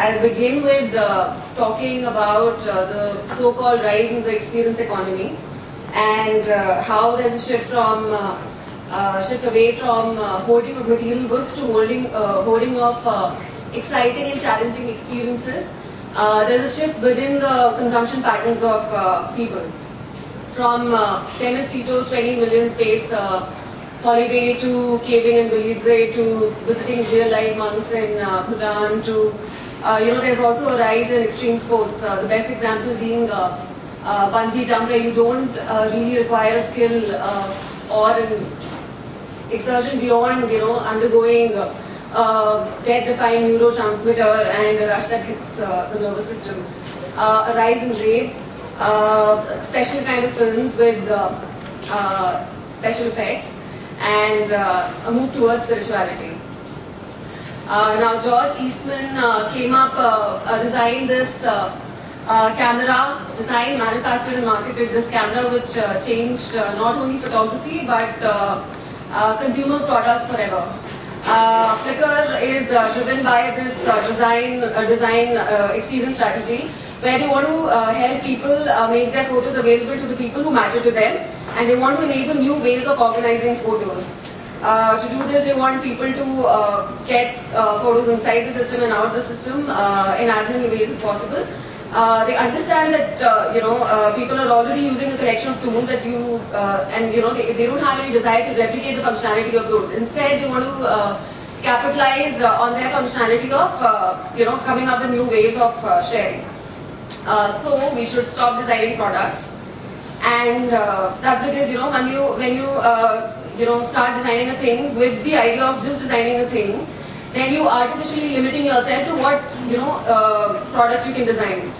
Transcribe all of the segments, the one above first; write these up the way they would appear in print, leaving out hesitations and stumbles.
I'll begin with talking about the so-called rise in the experience economy and how there's a shift away from hoarding of material goods to hoarding of exciting and challenging experiences. There's a shift within the consumption patterns of people. From Tennis Tito's 20 million space holiday to caving in Belize to visiting real-life monks in Bhutan to there's also a rise in extreme sports. The best example being bungee jump, where you don't really require a skill or an exertion beyond undergoing death-defying neurotransmitter and a rush that hits the nervous system. A rise in rave, special kind of films with special effects, and a move towards spirituality. Now George Eastman designed this camera, designed, manufactured and marketed this camera which changed not only photography but consumer products forever. Flickr is driven by this design experience strategy where they want to help people make their photos available to the people who matter to them, and they want to enable new ways of organizing photos. To do this, they want people to get photos inside the system and out of the system in as many ways as possible. They understand that people are already using a collection of tools that they don't have any desire to replicate the functionality of those. Instead, they want to capitalize on their functionality of coming up with new ways of sharing. So we should stop designing products, and that's because when you start designing a thing with the idea of just designing a thing, then you artificially limiting yourself to what products you can design.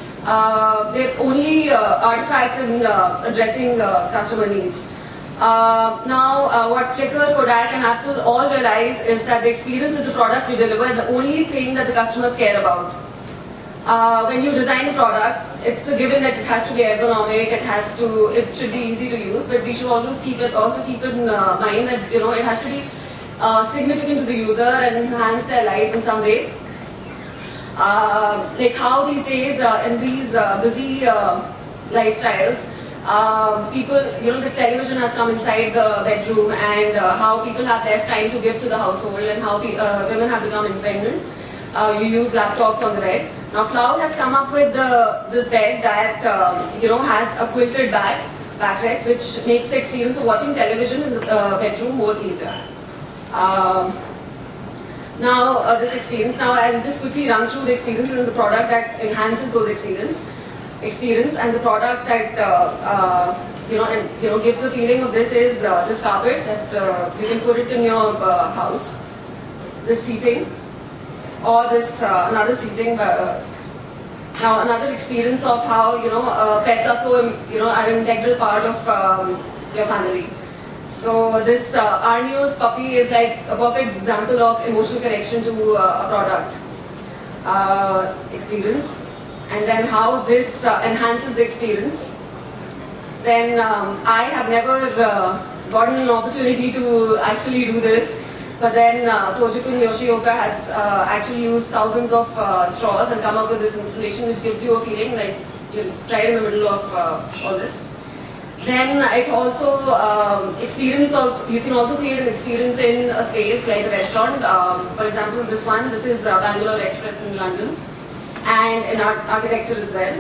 They're only artifacts in addressing customer needs. Now, what Flickr, Kodak and Apple all realize is that the experience is the product we deliver, the only thing that the customers care about. When you design a product, it's a given that it has to be ergonomic, it should be easy to use, but we should always keep in mind that it has to be significant to the user and enhance their lives in some ways. Like how these days in these busy lifestyles, people, the television has come inside the bedroom, and how people have less time to give to the household, and how women have become independent. You use laptops on the bed. Now Flow has come up with this bed that has a quilted backrest, which makes the experience of watching television in the bedroom more easier. This experience. Now I'll just quickly run through the experiences in the product that enhances those experience, and the product that gives the feeling of this is this carpet that you can put it in your house. This seating. Or this another seating. Now another experience of how pets are so are an integral part of your family. So this Arneo's puppy is like a perfect example of emotional connection to a product experience, and then how this enhances the experience. Then I have never gotten an opportunity to actually do this. But then Tojikun Yoshioka has actually used thousands of straws and come up with this installation which gives you a feeling like you're right in the middle of all this. Then it also, you can also create an experience in a space like a restaurant. For example, this is Bangalore Express in London, and in architecture as well.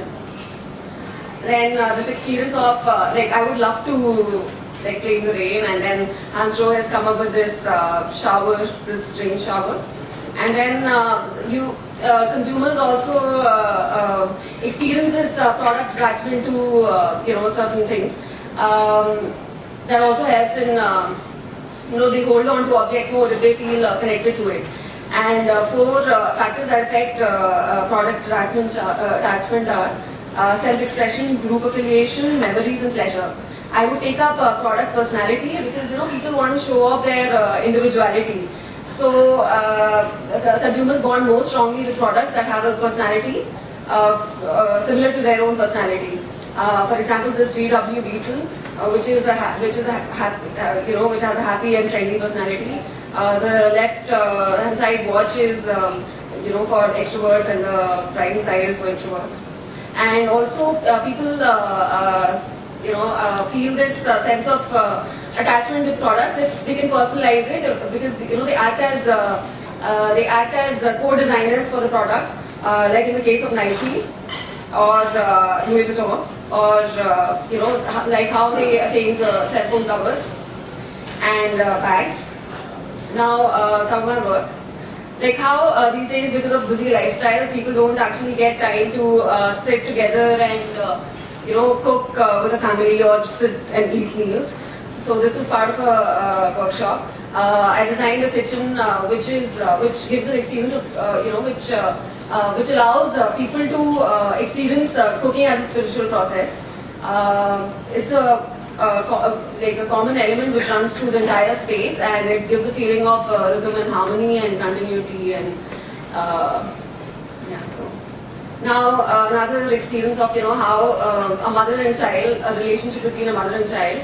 Then this experience of, I would love to play in the rain, and then Hans Rohe has come up with this this rain shower. And then consumers also experience this product attachment to certain things. That also helps in they hold on to objects more if they feel connected to it. And 4 factors that affect product attachment are self-expression, group affiliation, memories, and pleasure. I would take up product personality because people want to show off their individuality. So consumers bond more strongly with products that have a personality similar to their own personality. For example, this VW Beetle, which has a happy and friendly personality. The left hand side watch is for extroverts, and the pricing side is for introverts. And also people feel this sense of attachment with products if they can personalize it, because they act as co-designers for the product, like in the case of Nike or Louis Vuitton, or like how they change cell phone covers and bags. Now some of my work, like how these days, because of busy lifestyles, people don't actually get time to sit together and cook with a family or sit and eat meals. So this was part of a workshop. I designed a kitchen which gives an experience of which allows people to experience cooking as a spiritual process. It's like a common element which runs through the entire space, and it gives a feeling of rhythm and harmony and continuity, and yeah. So now another experience of how a mother and child, a relationship between a mother and child,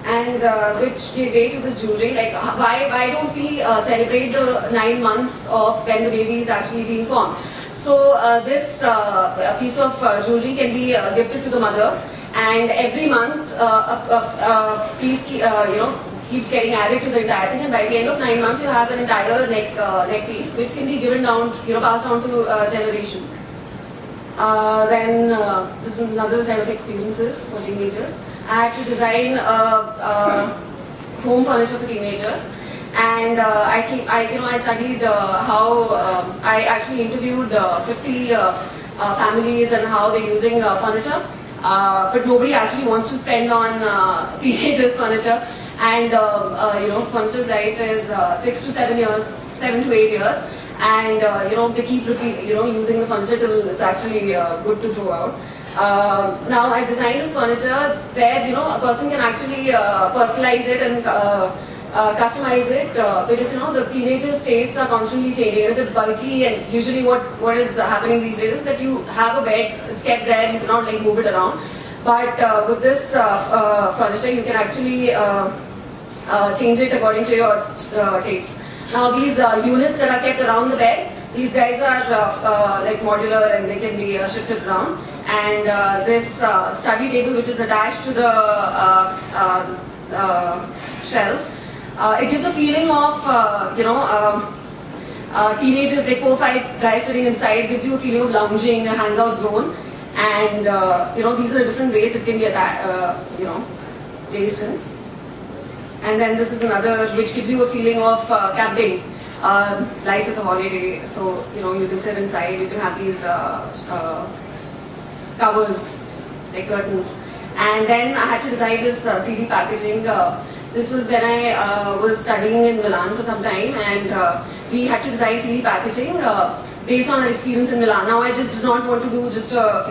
and which gave way to this jewelry. Like why don't we celebrate the 9 months of when the baby is actually being formed? So this piece of jewelry can be gifted to the mother, and every month a piece keeps getting added to the entire thing, and by the end of 9 months you have an entire neck piece which can be given down, passed down to generations. Then this is another set of experiences for teenagers. I had to design home furniture for teenagers, and I studied how I actually interviewed 50 families and how they're using furniture, but nobody actually wants to spend on teenagers' furniture. And furniture's life is 6 to 7 years, 7 to 8 years. And they keep using the furniture till it's actually good to throw out. Now I designed this furniture where a person can actually personalize it and customize it, because the teenagers' tastes are constantly changing. If it's bulky, and usually what is happening these days is that you have a bed, it's kept there, and you cannot like move it around. But with this furniture, you can actually change it according to your taste. Now these units that are kept around the bed, these guys are like modular, and they can be shifted around. And this study table, which is attached to the shelves, it gives a feeling of teenagers, like 4 or 5 guys sitting inside, gives you a feeling of lounging, a hangout zone. And these are the different ways it can be placed in. And then this is another which gives you a feeling of camping. Life is a holiday, so you can sit inside. You can have these covers, like curtains. And then I had to design this CD packaging. This was when I was studying in Milan for some time, and we had to design CD packaging based on our experience in Milan. Now I just did not want to do just a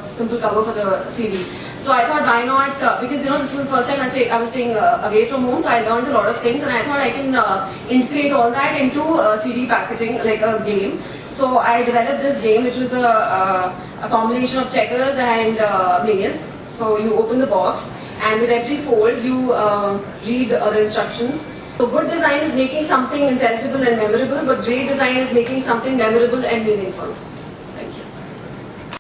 simple cover for the CD. So I thought, why not, because this was the first time I was staying away from home, so I learned a lot of things, and I thought I can integrate all that into CD packaging, like a game. So I developed this game, which was a combination of checkers and maze. So you open the box, and with every fold you read the instructions. So good design is making something intelligible and memorable, but great design is making something memorable and meaningful.